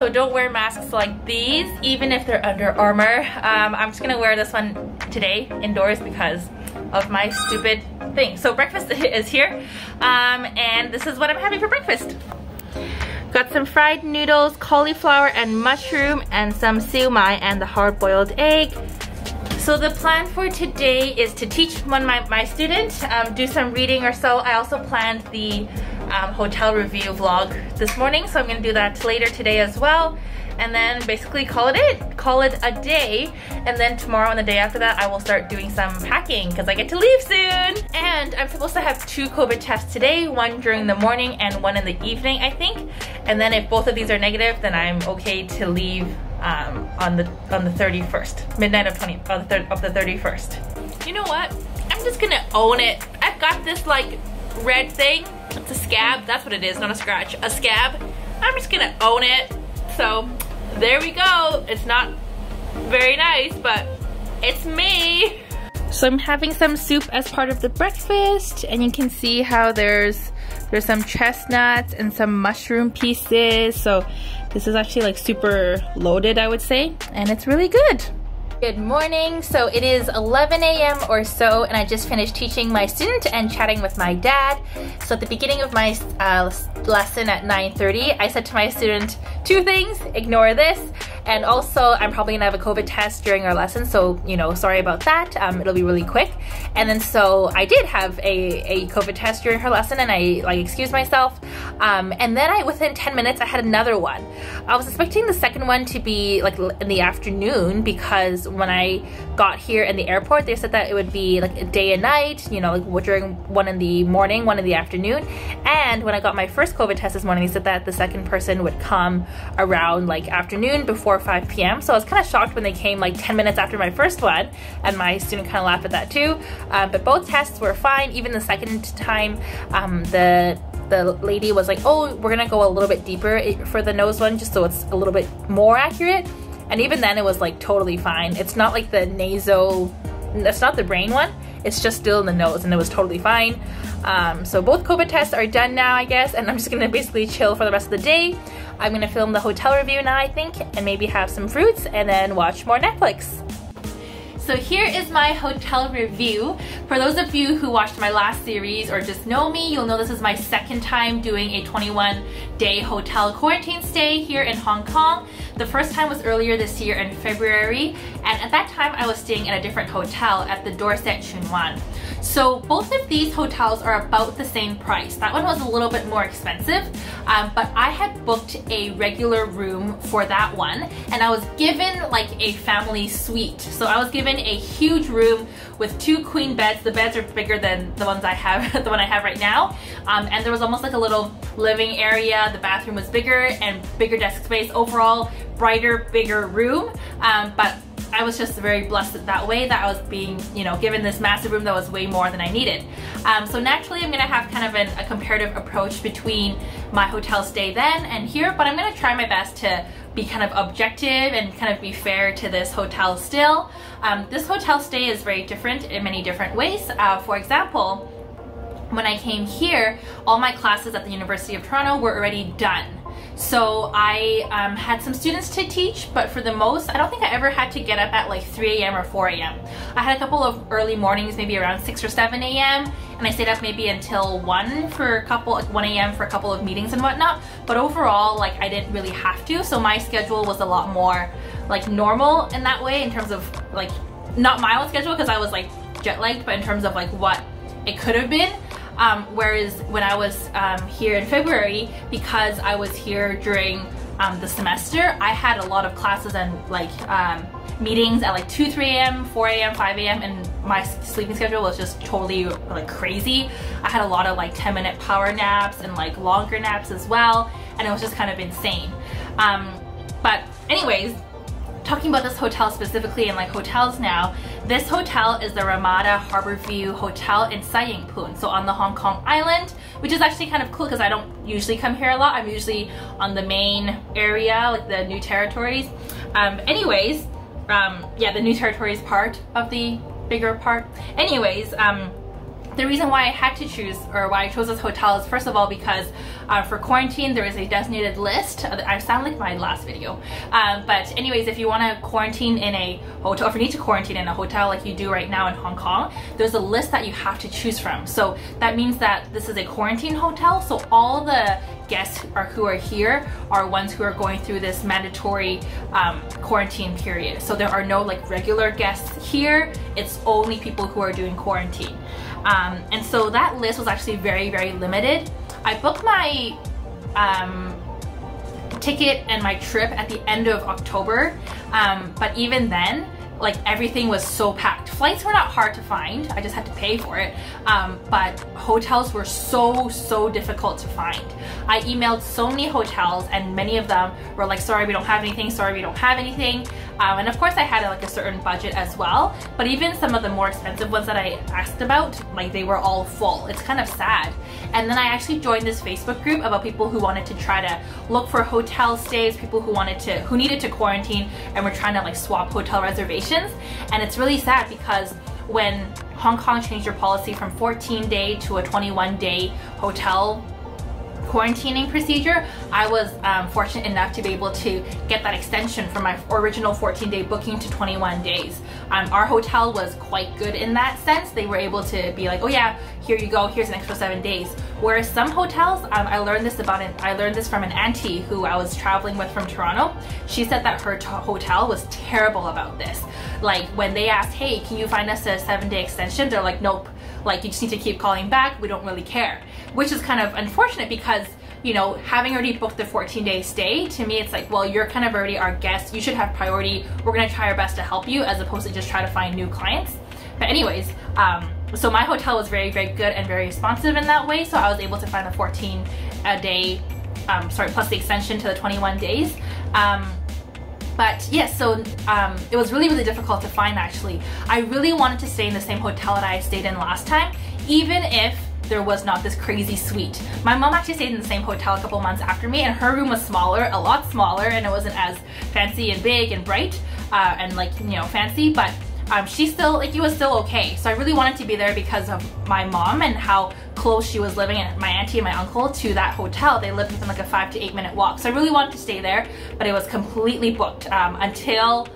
So don't wear masks like these, even if they're Under Armour. I'm just gonna wear this one today indoors because of my stupid thing. So breakfast is here, and this is what I'm having for breakfast. Got some fried noodles, cauliflower and mushroom, and some siu mai and the hard-boiled egg. So the plan for today is to teach one of my students, do some reading or so. I also planned the hotel review vlog this morning, so I'm going to do that later today as well. And then basically call it a day. And then tomorrow and the day after that, I will start doing some packing because I get to leave soon. And I'm supposed to have 2 COVID tests today, one during the morning and one in the evening, I think. And then if both of these are negative, then I'm okay to leave on the 31st, midnight of the 31st. You know what? I'm just gonna own it. I've got this like red thing. It's a scab. That's what it is, not a scratch. A scab. I'm just gonna own it. So there we go. It's not very nice, but it's me. So I'm having some soup as part of the breakfast, and you can see how there's some chestnuts and some mushroom pieces. So this is actually like super loaded, I would say, and it's really good. Good morning. So it is 11 a.m. or so, and I just finished teaching my student and chatting with my dad. So at the beginning of my lesson at 9:30, I said to my student 2 things: ignore this, and also I'm probably gonna have a COVID test during our lesson, so you know, sorry about that. It'll be really quick. And then so I did have a COVID test during her lesson, and I like excused myself. And then within 10 minutes I had another one. I was expecting the second one to be like in the afternoon, because when I got here in the airport, they said that it would be like a day and night, you know, like during one in the morning, one in the afternoon. And when I got my first COVID test this morning, they said that the second person would come around like afternoon before 5 p.m. So I was kind of shocked when they came like 10 minutes after my first one, and my student kind of laughed at that too. But both tests were fine. Even the second time, the lady was like, oh, we're gonna go a little bit deeper for the nose one, just so it's a little bit more accurate. And even then it was like totally fine. It's not like the nasal, it's not the brain one, it's just still in the nose, and it was totally fine. So both COVID tests are done now, I guess, and I'm just gonna basically chill for the rest of the day. I'm gonna film the hotel review now, I think, and maybe have some fruits and then watch more Netflix. So here is my hotel review. For those of you who watched my last series or just know me, you'll know this is my second time doing a 21-day hotel quarantine stay here in Hong Kong. The first time was earlier this year in February, and at that time I was staying in a different hotel at the Dorset Chuen Wan. So both of these hotels are about the same price. That one was a little bit more expensive, but I had booked a regular room for that one, and I was given like a family suite. So I was given a huge room with 2 queen beds. The beds are bigger than the ones I have, the one I have right now. And there was almost like a little living area. The bathroom was bigger and bigger desk space. Overall, brighter, bigger room. But I was just very blessed that way, that I was being, you know, given this massive room that was way more than I needed. So naturally I'm gonna have kind of a comparative approach between my hotel stay then and here, but I'm gonna try my best to be kind of objective and kind of be fair to this hotel still. This hotel stay is very different in many different ways. For example, when I came here, all my classes at the University of Toronto were already done. So I had some students to teach, but for the most, I don't think I ever had to get up at like 3 a.m. or 4 a.m. I had a couple of early mornings, maybe around 6 or 7 a.m. and I stayed up maybe until 1 for a couple, like 1 a.m. for a couple of meetings and whatnot. But overall, like I didn't really have to, so my schedule was a lot more like normal in that way, in terms of like, not my own schedule because I was like jet lagged, but in terms of like what it could have been. Whereas when I was here in February, because I was here during the semester, I had a lot of classes and like meetings at like 2, 3 a.m., 4 a.m., 5 a.m. and my sleeping schedule was just totally like crazy. I had a lot of like 10-minute power naps and like longer naps as well, and it was just kind of insane. But anyways, talking about this hotel specifically and like hotels now, this hotel is the Ramada Harbor View Hotel in Sai Ying Pun, so on the Hong Kong island, which is actually kind of cool because I don't usually come here a lot. I'm usually on the main area, like the New Territories. Anyways, yeah, the New Territories part of the bigger part. Anyways, The reason why I had to choose, or why I chose this hotel, is first of all because for quarantine there is a designated list. I sound like my last video, but anyways, if you want to quarantine in a hotel, if you need to quarantine in a hotel like you do right now in Hong Kong, there's a list that you have to choose from. So that means that this is a quarantine hotel, so all the guests who are here are ones who are going through this mandatory quarantine period. So there are no like regular guests here, it's only people who are doing quarantine. And so that list was actually very, very limited. I booked my ticket and my trip at the end of October, but even then, like, everything was so packed. Flights were not hard to find, I just had to pay for it, but hotels were so difficult to find. I emailed so many hotels and many of them were like, sorry we don't have anything, sorry we don't have anything. And of course I had like a certain budget as well, but even some of the more expensive ones that I asked about, like, they were all full. It's kind of sad. And then I actually joined this Facebook group about people who wanted to try to look for hotel stays, people who needed to quarantine and were trying to like swap hotel reservations. And it's really sad because when Hong Kong changed their policy from 14-day to a 21-day hotel quarantining procedure, I was fortunate enough to be able to get that extension from my original 14-day booking to 21 days. Our hotel was quite good in that sense. They were able to be like, oh yeah, here you go, here's an extra 7 days. Whereas some hotels, I learned this from an auntie who I was traveling with from Toronto. She said that her hotel was terrible about this. Like, when they asked, hey, can you find us a 7-day extension? They're like, nope, like, you just need to keep calling back, we don't really care. Which is kind of unfortunate because, you know, having already booked the 14-day stay, to me it's like, well, you're kind of already our guest, you should have priority, we're gonna try our best to help you, as opposed to just try to find new clients. But anyways, so my hotel was very, very good and very responsive in that way, so I was able to find a 14-day, plus the extension to the 21 days. But yes, so it was really, really difficult to find actually. I really wanted to stay in the same hotel that I stayed in last time, even if there was not this crazy suite. My mom actually stayed in the same hotel a couple months after me, and her room was smaller, a lot smaller, and it wasn't as fancy and big and bright and like, you know, fancy, but she still, like, it was still okay. So I really wanted to be there because of my mom and how close she was living, and my auntie and my uncle, to that hotel. They lived within like a 5 to 8 minute walk. So I really wanted to stay there, but it was completely booked until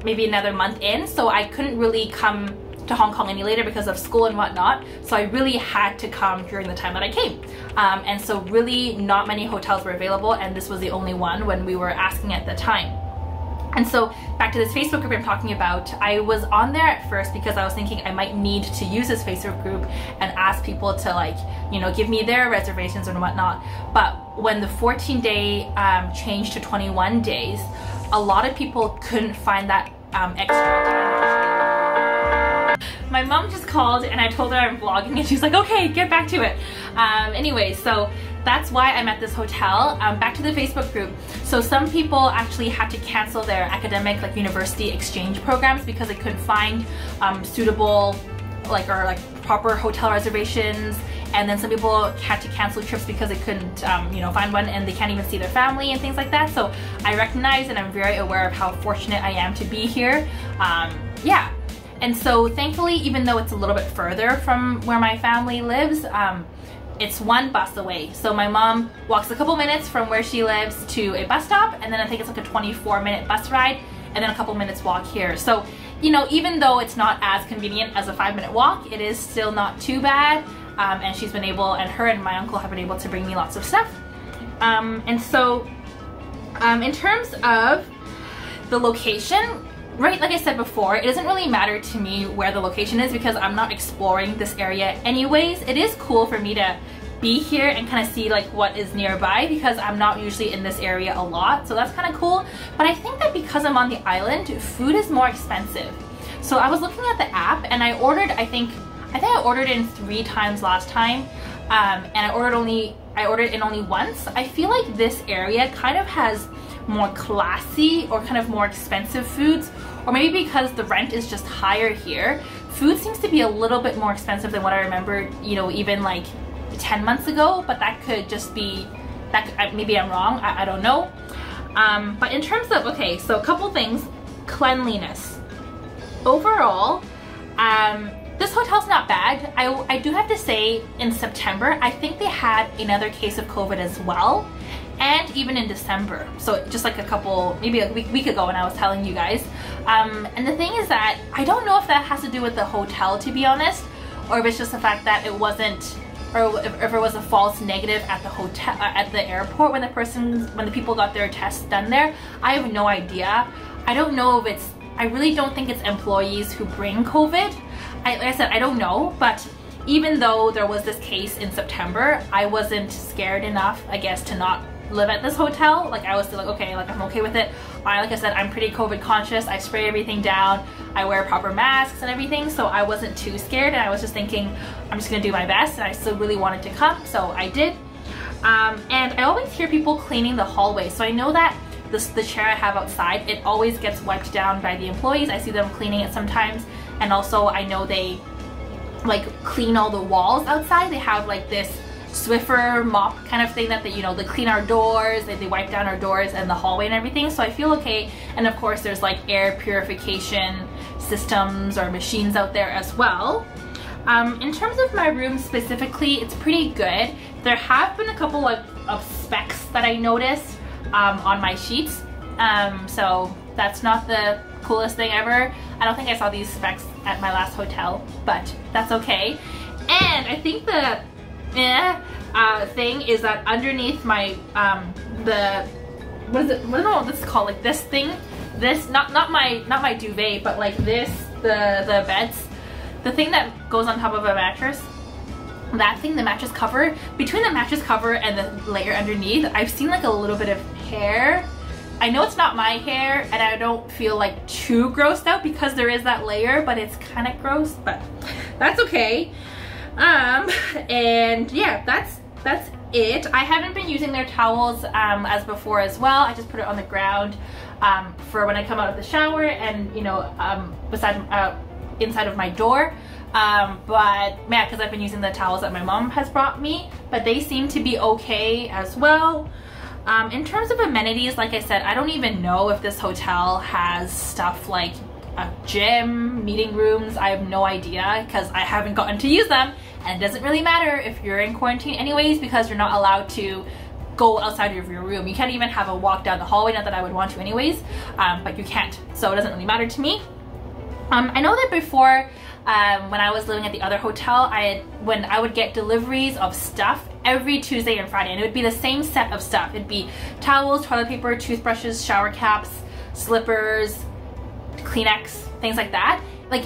maybe another month in. So I couldn't really come to Hong Kong any later because of school and whatnot. So I really had to come during the time that I came. And so really not many hotels were available, and this was the only one when we were asking at the time. And so back to this Facebook group I'm talking about, I was on there at first because I was thinking I might need to use this Facebook group and ask people to, like, you know, give me their reservations and whatnot. But when the 14-day changed to 21 days, a lot of people couldn't find that extra time. My mom just called and I told her I'm vlogging, and she's like, okay, get back to it. Anyway, so that's why I'm at this hotel. Back to the Facebook group. So some people actually had to cancel their academic, like, university exchange programs because they couldn't find suitable, like, or like proper hotel reservations. And then some people had to cancel trips because they couldn't, you know, find one, and they can't even see their family and things like that. So I recognize and I'm very aware of how fortunate I am to be here. Yeah. And so thankfully, even though it's a little bit further from where my family lives, it's one bus away. So my mom walks a couple minutes from where she lives to a bus stop, and then I think it's like a 24-minute bus ride, and then a couple minutes walk here. So, you know, even though it's not as convenient as a 5-minute walk, it is still not too bad. And she's been able, and her and my uncle have been able to bring me lots of stuff. And so in terms of the location, right, like I said before, it doesn't really matter to me where the location is because I'm not exploring this area anyways. It is cool for me to be here and kind of see like what is nearby because I'm not usually in this area a lot, so that's kind of cool. But I think that because I'm on the island, food is more expensive. So I was looking at the app and I ordered, I think I ordered in 3 times last time, and I ordered in only once. I feel like this area kind of has more classy or kind of more expensive foods, or maybe because the rent is just higher here, food seems to be a little bit more expensive than what I remember, you know, even like 10 months ago, but that could just be, maybe I'm wrong, I don't know. But in terms of, okay, so a couple things. Cleanliness. Overall, this hotel's not bad. I do have to say, in September, I think they had another case of COVID as well, and even in December. So just like a couple, maybe a week ago when I was telling you guys. And the thing is that I don't know if that has to do with the hotel, to be honest, or if it's just the fact that it wasn't, or if it was a false negative at the hotel, at the airport when the people got their tests done there. I have no idea. I don't know if it's, I really don't think it's employees who bring COVID. Like I said, I don't know, but even though there was this case in September, I wasn't scared enough, I guess, to not live at this hotel. Like I was still like, okay, like I'm okay with it. Like I said, I'm pretty COVID conscious. I spray everything down. I wear proper masks and everything, so I wasn't too scared, and I was just thinking, I'm just gonna do my best, and I still really wanted to come, so I did. And I always hear people cleaning the hallway, so I know that the chair I have outside, it always gets wiped down by the employees. I see them cleaning it sometimes, and also I know they like clean all the walls outside. They have like this Swiffer mop kind of thing that they, you know, they clean our doors, they wipe down our doors and the hallway and everything, so I feel okay. And of course there's like air purification systems or machines out there as well. In terms of my room specifically, it's pretty good. There have been a couple of specks that I noticed on my sheets, so that's not the coolest thing ever. I don't think I saw these specks at my last hotel, but that's okay. And I think the thing is that underneath my what is it, I don't know what this is called, like this thing, this not my duvet, but like this, the beds, the thing that goes on top of a mattress, that thing, the mattress cover, between the mattress cover and the layer underneath, I've seen like a little bit of hair. I know it's not my hair, and I don't feel like too grossed out because there is that layer, but it's kind of gross, but that's okay. And yeah, that's it. I haven't been using their towels as before as well. I just put it on the ground for when I come out of the shower, and you know, inside of my door. But yeah, because I've been using the towels that my mom has brought me, but they seem to be okay as well. In terms of amenities, like I said, I don't even know if this hotel has stuff like a gym, meeting rooms. I have no idea because I haven't gotten to use them, and it doesn't really matter if you're in quarantine anyways, because you're not allowed to go outside of your room. You can't even have a walk down the hallway, not that I would want to anyways, but you can't, so it doesn't really matter to me. I know that before, when I was living at the other hotel, when I would get deliveries of stuff every Tuesday and Friday, and it would be the same set of stuff. It'd be towels, toilet paper, toothbrushes, shower caps, slippers, Kleenex, things like that, like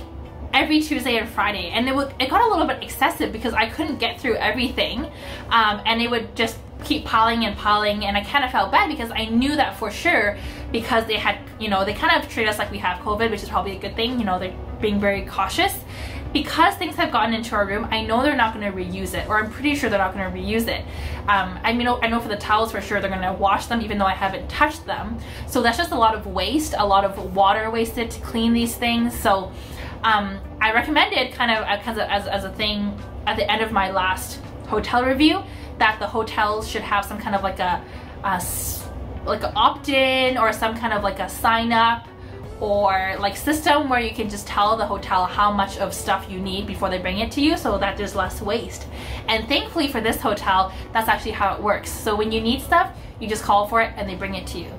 every Tuesday and Friday. And it got a little bit excessive because I couldn't get through everything, and it would just keep piling and piling, and I kind of felt bad because I knew that for sure, because they had, you know, they kind of treat us like we have COVID, which is probably a good thing, you know, they're being very cautious. Because things have gotten into our room, I know they're not going to reuse it, or I'm pretty sure they're not going to reuse it. I know for the towels for sure they're going to wash them, even though I haven't touched them. So that's just a lot of waste, a lot of water wasted to clean these things. So I recommended kind of as a thing at the end of my last hotel review, that the hotels should have some kind of like a opt-in, or some kind of like a sign up or like system where you can just tell the hotel how much of stuff you need before they bring it to you, so that there's less waste. And thankfully for this hotel, that's actually how it works. So when you need stuff, you just call for it and they bring it to you,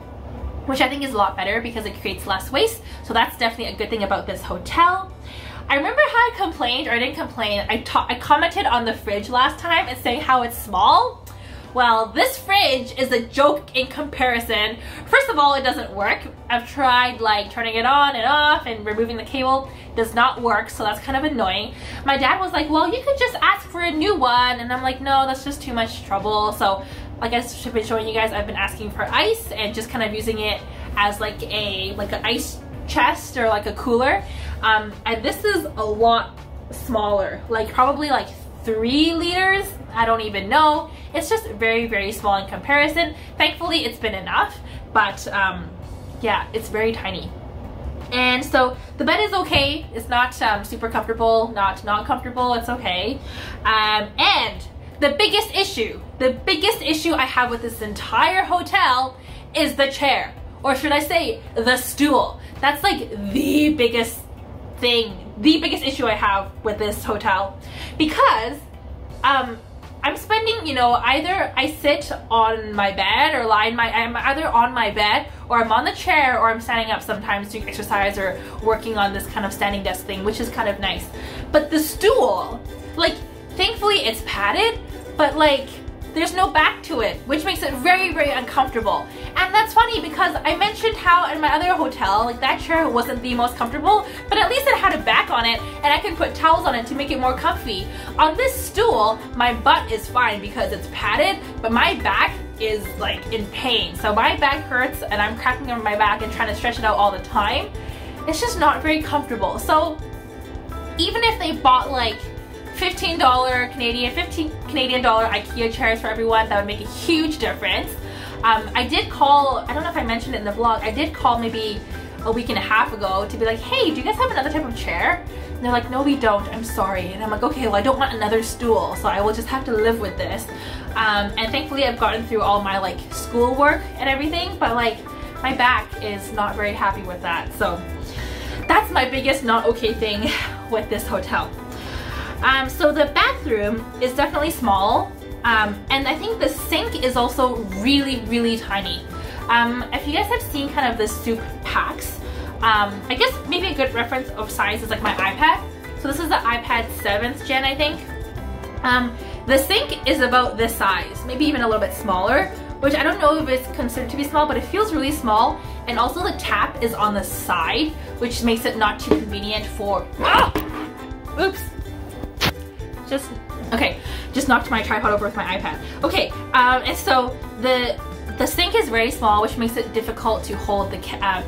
which I think is a lot better because it creates less waste. So that's definitely a good thing about this hotel. I remember how I complained, or I didn't complain, I commented on the fridge last time and saying how it's small. Well, this fridge is a joke in comparison. First of all, it doesn't work. I've tried like turning it on and off and removing the cable. It does not work, so that's kind of annoying. My dad was like, well, you could just ask for a new one, and I'm like, no, that's just too much trouble. So like I've been showing you guys, I've been asking for ice and just kind of using it as like an ice chest or like a cooler. And this is a lot smaller, like probably like 3 liters. I don't even know. It's just very, very small in comparison. Thankfully, it's been enough, but yeah, it's very tiny. And so the bed is okay. It's not super comfortable, not comfortable. It's okay. And the biggest issue I have with this entire hotel is the chair, or should I say the stool. That's like the biggest thing the biggest issue I have with this hotel, because I'm spending, you know, either I sit on my bed or I'm either on my bed or I'm on the chair or I'm standing up sometimes doing exercise or working on this kind of standing desk thing, which is kind of nice. But the stool, like, thankfully it's padded, but like there's no back to it, which makes it very, very uncomfortable. And that's funny because I mentioned how in my other hotel, like, that chair wasn't the most comfortable, but at least it had a back on it and I could put towels on it to make it more comfy. On this stool, my butt is fine because it's padded, but my back is like in pain. So my back hurts and I'm cracking over my back and trying to stretch it out all the time. It's just not very comfortable. So even if they bought like $15 Canadian dollar IKEA chairs for everyone, that would make a huge difference. I did call, I don't know if I mentioned it in the vlog, I did call maybe a week and a half ago to be like, hey, do you guys have another type of chair? And they're like, no, we don't, I'm sorry. And I'm like, okay, well, I don't want another stool, so I will just have to live with this. And thankfully I've gotten through all my like schoolwork and everything, but like my back is not very happy with that. So that's my biggest not okay thing with this hotel. So the bathroom is definitely small, and I think the sink is also really, really tiny. If you guys have seen kind of the soup packs, I guess maybe a good reference of size is like my iPad. So this is the iPad 7th gen, I think. The sink is about this size, maybe even a little bit smaller, which I don't know if it's considered to be small, but it feels really small. And also the tap is on the side, which makes it not too convenient for, oops. Just knocked my tripod over with my iPad. Okay, and so the sink is very small, which makes it difficult to hold the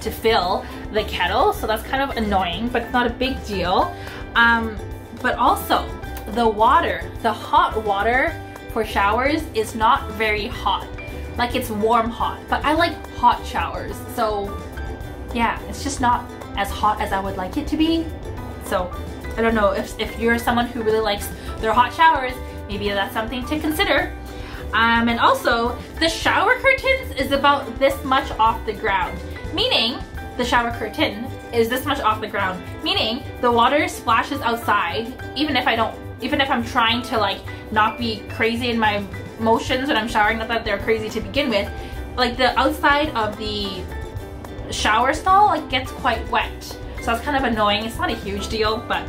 to fill the kettle. So that's kind of annoying, but it's not a big deal. But also the water, the hot water for showers is not very hot. Like, it's warm hot, but I like hot showers. So yeah, it's just not as hot as I would like it to be. So I don't know if you're someone who really likes their hot showers, maybe that's something to consider. And also, the shower curtains is about this much off the ground, meaning the shower curtain is this much off the ground, meaning the water splashes outside, even if I'm trying to like not be crazy in my motions when I'm showering, not that they're crazy to begin with, like the outside of the shower stall like gets quite wet. So that's kind of annoying. It's not a huge deal, but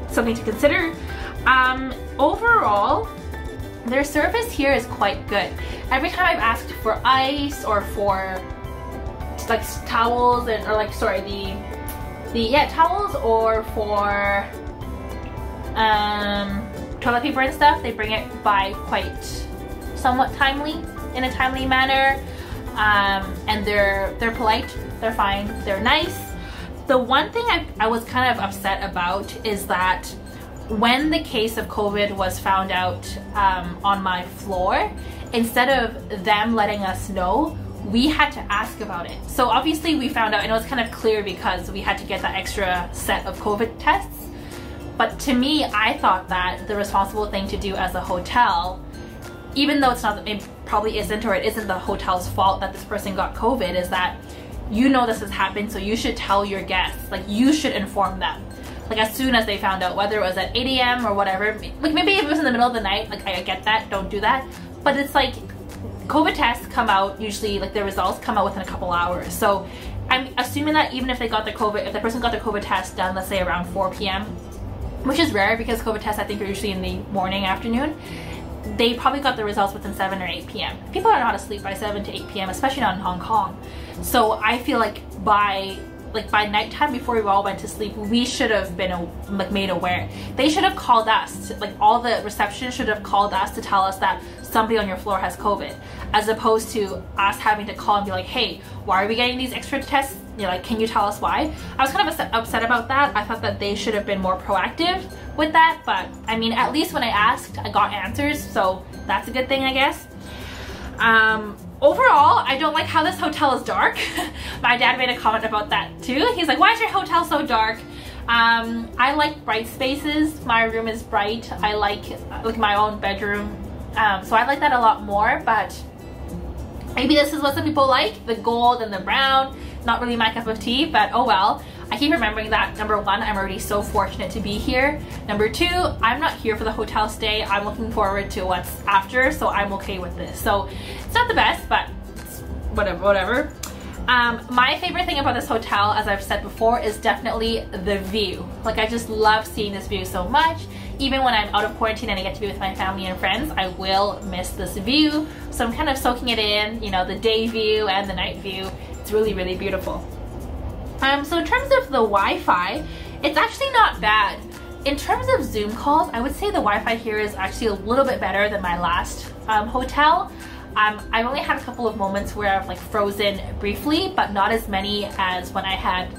something to consider. Overall, their service here is quite good. Every time I've asked for ice or for like towels and towels or for toilet paper and stuff, they bring it by quite somewhat in a timely manner. And they're polite, they're fine, they're nice. The one thing I was kind of upset about is that when the case of COVID was found out on my floor, instead of them letting us know, we had to ask about it. So obviously we found out, and it was kind of clear because we had to get that extra set of COVID tests. But to me, I thought that the responsible thing to do as a hotel, even though it probably isn't, or it isn't the hotel's fault that this person got COVID, is that you know this has happened, so you should tell your guests, like you should inform them. Like as soon as they found out, whether it was at 8 AM or whatever, like maybe if it was in the middle of the night, like I get that, don't do that. But it's like, COVID tests come out, usually like the results come out within a couple hours. So I'm assuming that even if they got their COVID, if the person got their COVID test done, let's say around 4 PM, which is rare because COVID tests I think are usually in the morning, afternoon, they probably got the results within 7 or 8 PM. People don't know how to sleep by 7 to 8 PM, especially not in Hong Kong. So I feel like by nighttime, before we all went to sleep, we should have been made aware. They should have called us, like all the reception should have called us to tell us that somebody on your floor has COVID, as opposed to us having to call and be like, hey, why are we getting these extra tests? You know, like, can you tell us why? I was kind of upset about that. I thought that they should have been more proactive with that, but I mean, at least when I asked, I got answers, so that's a good thing, I guess. Overall, I don't like how this hotel is dark. My dad made a comment about that too. He's like, why is your hotel so dark? I like bright spaces. My room is bright. I like my own bedroom. So I like that a lot more, but maybe this is what some people like, the gold and the brown. Not really my cup of tea, but oh well. I keep remembering that, number one, I'm already so fortunate to be here. Number two, I'm not here for the hotel stay. I'm looking forward to what's after, so I'm okay with this. So it's not the best, but it's whatever. My favorite thing about this hotel, as I've said before, is definitely the view. Like, I just love seeing this view so much. Even when I'm out of quarantine and I get to be with my family and friends, I will miss this view. So I'm kind of soaking it in, you know, the day view and the night view. It's really, really beautiful. So in terms of the Wi-Fi, it's actually not bad. In terms of Zoom calls, I would say the Wi-Fi here is actually a little bit better than my last hotel. I've only had a couple of moments where I've like frozen briefly, but not as many as when I had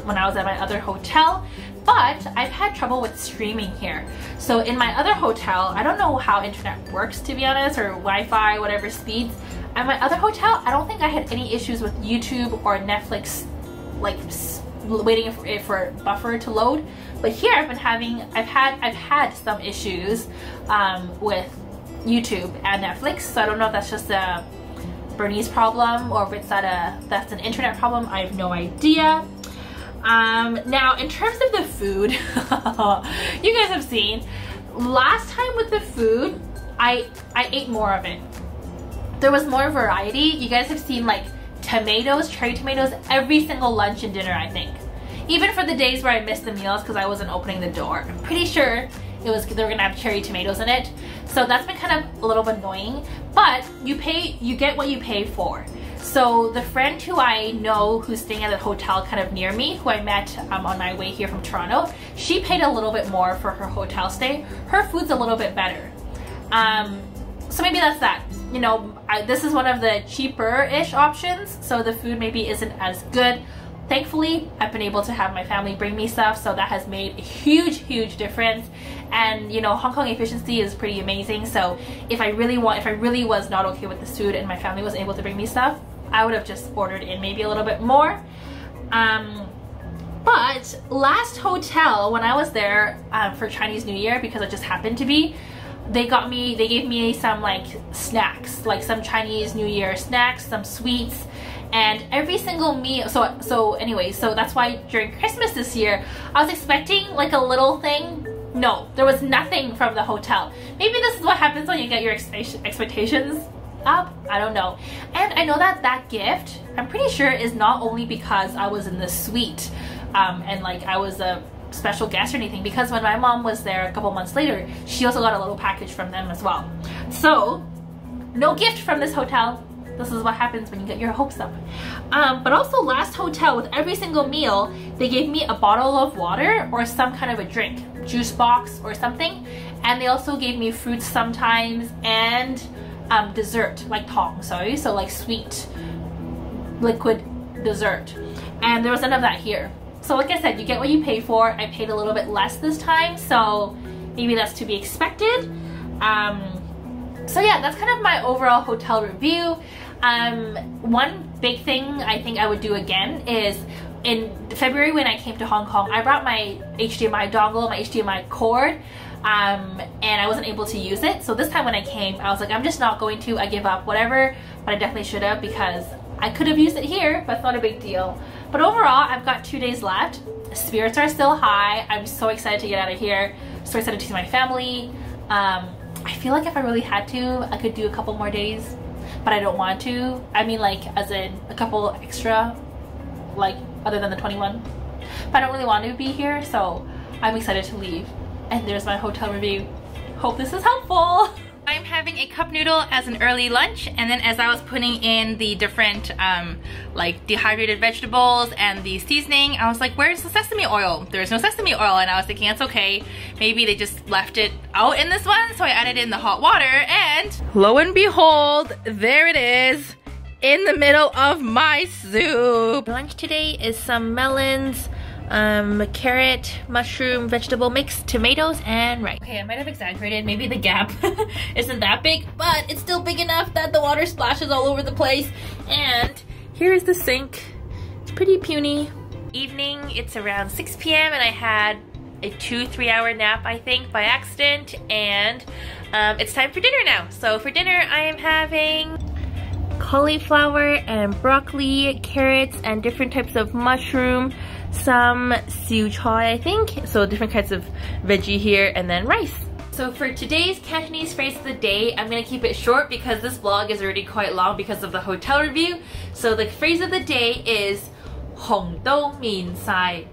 when I was at my other hotel. But I've had trouble with streaming here. So in my other hotel, I don't know how internet works, to be honest, or Wi-Fi, whatever speeds. At my other hotel, I don't think I had any issues with YouTube or Netflix, like waiting for buffer to load. But here I've had some issues with YouTube and Netflix. So I don't know if that's just a Bernie's problem or if it's that's an internet problem. I have no idea. Now in terms of the food, you guys have seen, last time with the food, I ate more of it. There was more variety. You guys have seen like tomatoes, cherry tomatoes, every single lunch and dinner, I think. Even for the days where I missed the meals because I wasn't opening the door. I'm pretty sure they were gonna have cherry tomatoes in it. So that's been kind of a little bit annoying, but you get what you pay for. So the friend who I know who's staying at a hotel kind of near me, who I met on my way here from Toronto, she paid a little bit more for her hotel stay. Her food's a little bit better. So maybe that's that. You know, this is one of the cheaper-ish options, so the food maybe isn't as good. Thankfully, I've been able to have my family bring me stuff, so that has made a huge, huge difference. And you know, Hong Kong efficiency is pretty amazing. So if I really was not okay with this food and my family was able to bring me stuff, I would have just ordered in maybe a little bit more. But last hotel, when I was there for Chinese New Year, because it just happened to be, they gave me some like snacks, like some Chinese New Year snacks, some sweets. And every single meal, so anyway, so that's why during Christmas this year, I was expecting like a little thing. No, there was nothing from the hotel. Maybe this is what happens when you get your expectations up. I don't know. And I know that gift, I'm pretty sure, is not only because I was in the suite and like I was a special guest or anything, because when my mom was there a couple months later, she also got a little package from them as well. So no gift from this hotel. This is what happens when you get your hopes up. But also last hotel, with every single meal, they gave me a bottle of water or some kind of a drink, juice box or something. And they also gave me fruits sometimes and dessert, like tong, sorry, so like sweet liquid dessert. And there was none of that here. So like I said, you get what you pay for. I paid a little bit less this time, so maybe that's to be expected. So yeah, that's kind of my overall hotel review. One big thing I think I would do again is in February when I came to Hong Kong, I brought my HDMI dongle, my HDMI cord, and I wasn't able to use it. So this time when I came, I was like, I'm just not going to, I give up, whatever, but I definitely should have, because I could have used it here, but it's not a big deal. But overall, I've got 2 days left. Spirits are still high. I'm so excited to get out of here. So excited to see my family. I feel like if I really had to, I could do a couple more days, but I don't want to. I mean, like, as in a couple extra, like, other than the 21. But I don't really want to be here, so I'm excited to leave. And there's my hotel review. Hope this is helpful. I'm having a cup noodle as an early lunch, and then as I was putting in the different like dehydrated vegetables and the seasoning, I was like, where's the sesame oil? There's no sesame oil, and I was thinking, it's okay, maybe they just left it out in this one, so I added in the hot water, and lo and behold, there it is in the middle of my soup. Lunch today is some melons, carrot, mushroom, vegetable mix, tomatoes, and rice. Okay, I might have exaggerated. Maybe the gap isn't that big, but it's still big enough that the water splashes all over the place. And here is the sink. It's pretty puny. Evening, it's around 6 p.m. and I had a 2-3 hour nap, I think, by accident. And it's time for dinner now. So for dinner, I am having cauliflower and broccoli, carrots, and different types of mushroom, some siu choy, I think. So different kinds of veggie here, and then rice. So for today's Cantonese phrase of the day, I'm gonna keep it short because this vlog is already quite long because of the hotel review. So the phrase of the day is Hong Do Min Sai.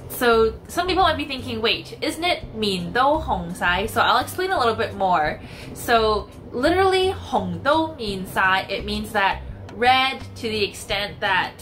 So some people might be thinking, wait, isn't it Min Do Hong Sai? So I'll explain a little bit more. So literally Hong Do Min Sai, it means that red to the extent that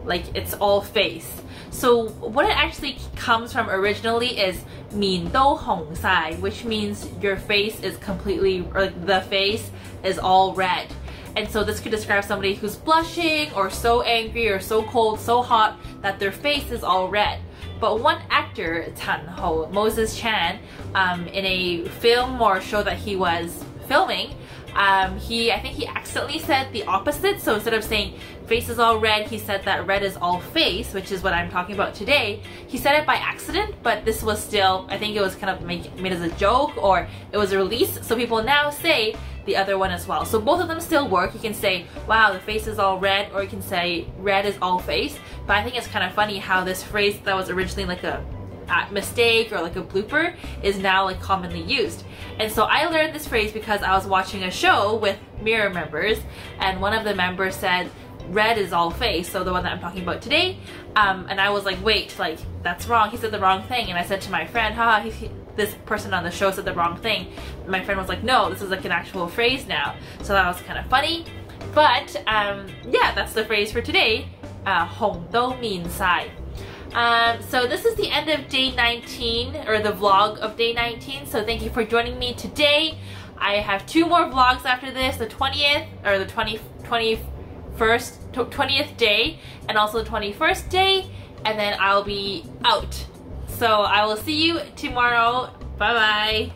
like it's all face. So what it actually comes from originally is Min Do Hong Sai, which means your face is completely, or the face is all red. And so this could describe somebody who's blushing or so angry or so cold, so hot that their face is all red. But one actor, Chan Ho, Moses Chan, in a film or show that he was filming, I think he accidentally said the opposite. So instead of saying face is all red, he said that red is all face, which is what I'm talking about today. He said it by accident, but this was still, I think it was kind of made as a joke, or it was a release. So people now say the other one as well. So both of them still work. You can say, wow, the face is all red, or you can say red is all face. But I think it's kind of funny how this phrase that was originally like a mistake or like a blooper is now like commonly used. And so I learned this phrase because I was watching a show with Mirror members, and one of the members said red is all face, so the one that I'm talking about today, and I was like, wait, like that's wrong, he said the wrong thing. And I said to my friend, haha, this person on the show said the wrong thing. And my friend was like, no, this is like an actual phrase now. So that was kind of funny. But yeah, that's the phrase for today, Hong Do Min Sai. So this is the end of day 19, or the vlog of day 19. So thank you for joining me today. I have 2 more vlogs after this, the 20th, or the 20th day, and also the 21st day, and then I'll be out. So I will see you tomorrow. Bye bye.